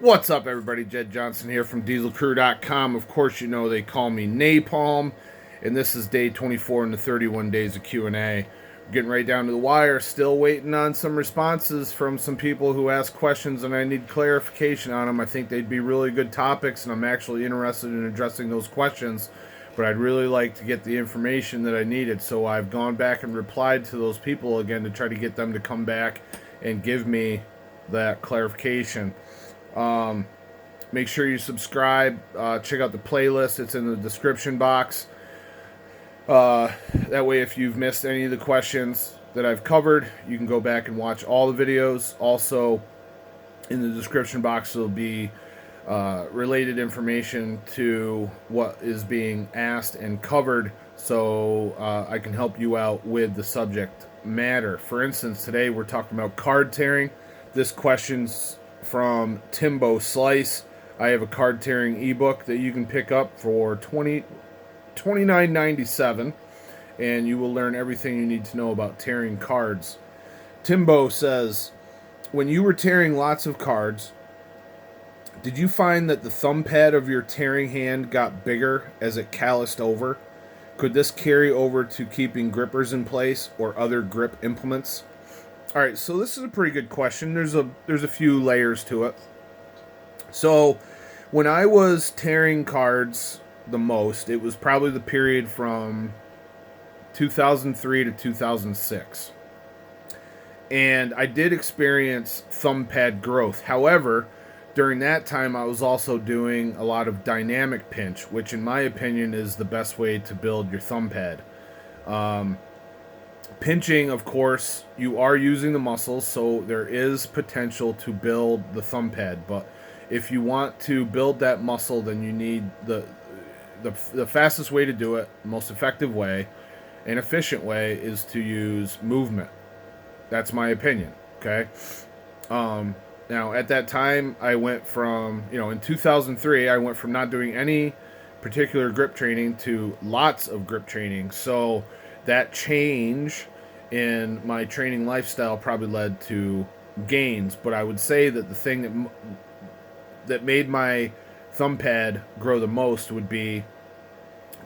What's up, everybody? Jed Johnson here from DieselCrew.com. Of course, you know they call me Napalm, and this is day 24 in the 31 days of Q&A. Getting right down to the wire, still waiting on some responses from some people who ask questions, and I need clarification on them. I think they'd be really good topics, and I'm actually interested in addressing those questions, but I'd really like to get the information that I needed, so I've gone back and replied to those people again to try to get them to come back and give me that clarification. Make sure you subscribe. Check out the playlist. It's in the description box. That way, if you've missed any of the questions that I've covered, you can go back and watch all the videos. Also, in the description box, there'll be related information to what is being asked and covered, so I can help you out with the subject matter. For instance, today we're talking about card tearing. This question's from Timbo Slice. I have a card tearing ebook that you can pick up for $29.97, and you will learn everything you need to know about tearing cards. Timbo says, when you were tearing lots of cards, did you find that the thumb pad of your tearing hand got bigger as it calloused over? Could this carry over to keeping grippers in place or other grip implements? All right, so this is a pretty good question. There's a few layers to it. So, when I was tearing cards the most, it was probably the period from 2003 to 2006. And I did experience thumb pad growth. However, during that time, I was also doing a lot of dynamic pinch, which in my opinion is the best way to build your thumb pad. Pinching, of course, you are using the muscles, so there is potential to build the thumb pad. But if you want to build that muscle, then you need the fastest way to do it, most effective way, and efficient way is to use movement. That's my opinion. Okay. Now, at that time, I went from, in 2003, I went from not doing any particular grip training to lots of grip training. So that change in my training lifestyle probably led to gains. But I would say that the thing that made my thumb pad grow the most would be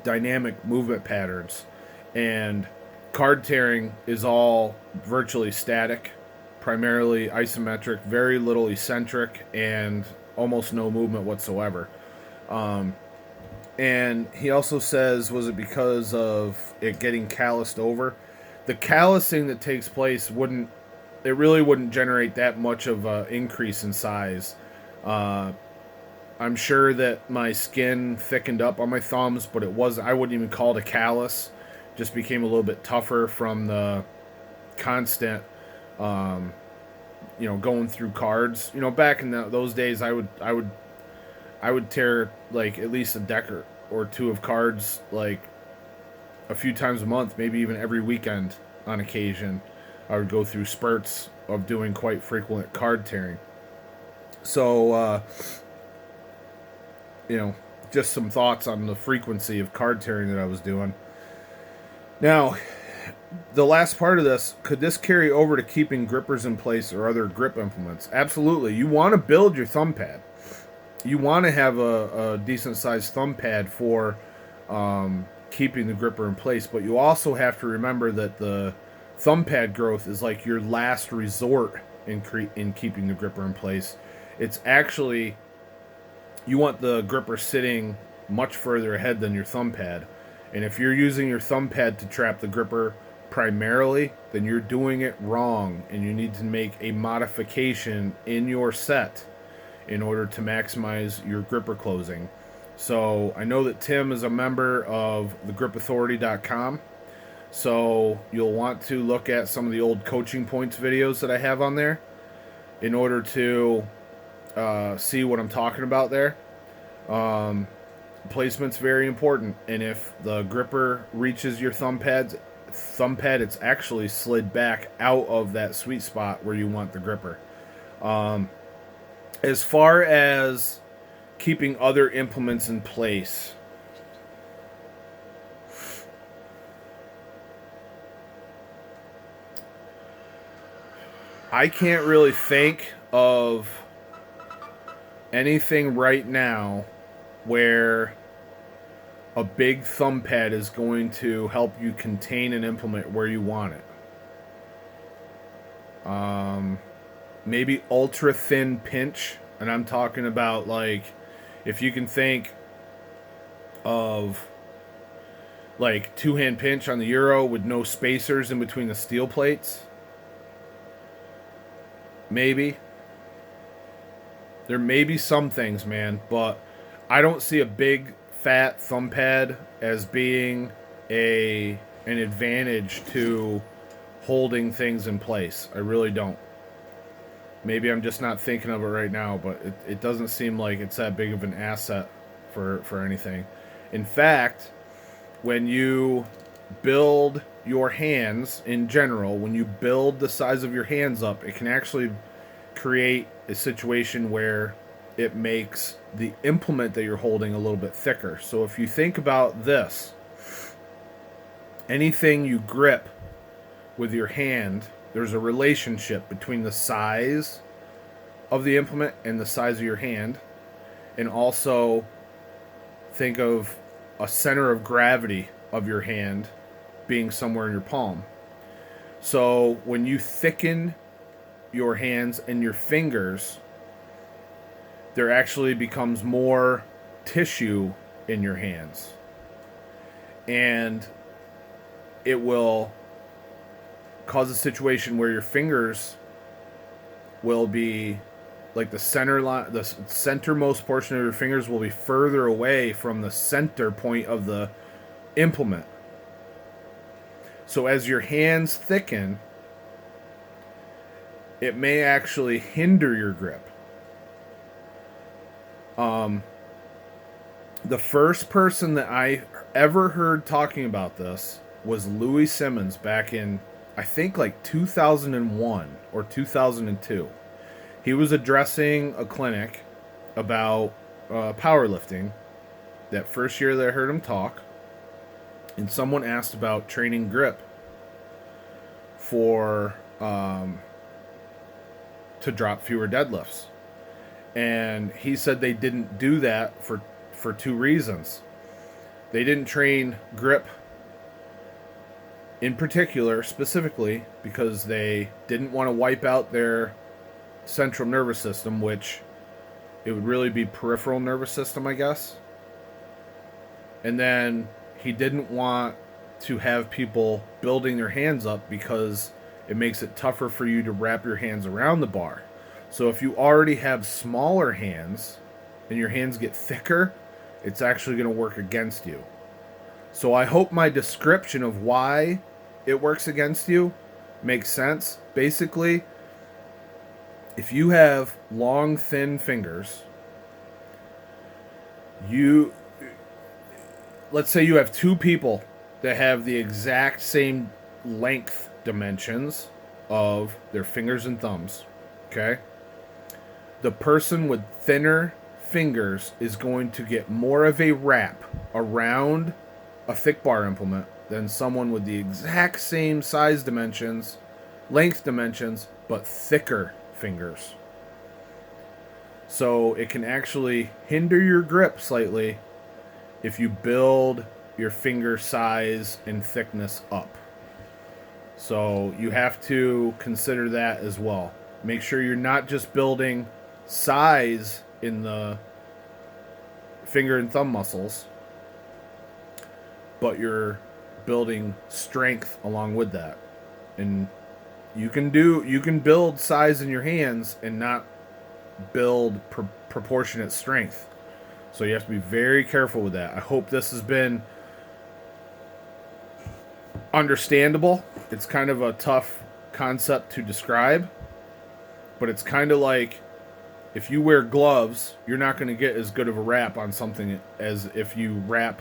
dynamic movement patterns. And card tearing is all virtually static, primarily isometric, very little eccentric, and almost no movement whatsoever. And he also says, was it because of it getting calloused over? The callousing that takes place really wouldn't generate that much of an increase in size. I'm sure that my skin thickened up on my thumbs, but I wouldn't even call it a callus. Just became a little bit tougher from the constant, going through cards. Back in those days, I would tear like at least a deck or two of cards like a few times a month, maybe even every weekend on occasion. I would go through spurts of doing quite frequent card tearing. So, just some thoughts on the frequency of card tearing that I was doing. Now, the last part of this, could this carry over to keeping grippers in place or other grip implements? Absolutely. You want to build your thumb pad. You want to have a decent-sized thumb pad for keeping the gripper in place, but you also have to remember that the thumb pad growth is like your last resort in keeping the gripper in place. It's actually, you want the gripper sitting much further ahead than your thumb pad. And if you're using your thumb pad to trap the gripper primarily, then you're doing it wrong, and you need to make a modification in your set in order to maximize your gripper closing. So I know that Tim is a member of thegripauthority.com, so you'll want to look at some of the old coaching points videos that I have on there in order to see what I'm talking about there. Placement's very important, and if the gripper reaches your thumb pad, it's actually slid back out of that sweet spot where you want the gripper. As far as keeping other implements in place, I can't really think of anything right now where a big thumb pad is going to help you contain an implement where you want it. Maybe ultra thin pinch, and I'm talking about, like, if you can think of like two-hand pinch on the Euro with no spacers in between the steel plates. Maybe. There may be some things, man, but I don't see a big fat thumb pad as being an advantage to holding things in place. I really don't. Maybe I'm just not thinking of it right now, but it doesn't seem like it's that big of an asset for anything. In fact, when you build your hands in general, when you build the size of your hands up, it can actually create a situation where it makes the implement that you're holding a little bit thicker. So if you think about this, anything you grip with your hand, there's a relationship between the size of the implement and the size of your hand. And also think of a center of gravity of your hand being somewhere in your palm. So when you thicken your hands and your fingers, there actually becomes more tissue in your hands. And it will cause a situation where your fingers will be like the center line, the centermost portion of your fingers will be further away from the center point of the implement. So as your hands thicken, it may actually hinder your grip. The first person that I ever heard talking about this was Louis Simmons back in, I think, like 2001 or 2002. He was addressing a clinic about powerlifting that first year that I heard him talk, and someone asked about training grip for to drop fewer deadlifts. And he said they didn't do that for two reasons. They didn't train grip in particular, specifically, because they didn't want to wipe out their central nervous system, which it would really be peripheral nervous system, I guess. And then he didn't want to have people building their hands up because it makes it tougher for you to wrap your hands around the bar. So if you already have smaller hands and your hands get thicker, it's actually going to work against you. So I hope my description of why it works against you makes sense. Basically, if you have long, thin fingers, let's say you have two people that have the exact same length dimensions of their fingers and thumbs, okay? The person with thinner fingers is going to get more of a wrap around a thick bar implement than someone with the exact same size dimensions, length dimensions, but thicker fingers. So it can actually hinder your grip slightly if you build your finger size and thickness up. So you have to consider that as well. Make sure you're not just building size in the finger and thumb muscles, but you're building strength along with that. And you can build size in your hands and not build proportionate strength. So you have to be very careful with that. I hope this has been understandable. It's kind of a tough concept to describe, but it's kind of like if you wear gloves, you're not going to get as good of a wrap on something as if you wrap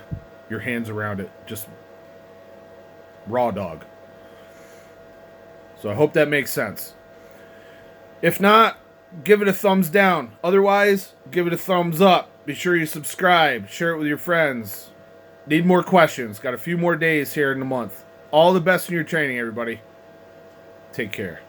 your hands around it just raw dog. So I hope that makes sense. If not, give it a thumbs down. Otherwise, give it a thumbs up. Be sure you subscribe. Share it with your friends. Need more questions. Got a few more days here in the month. All the best in your training, everybody. Take care.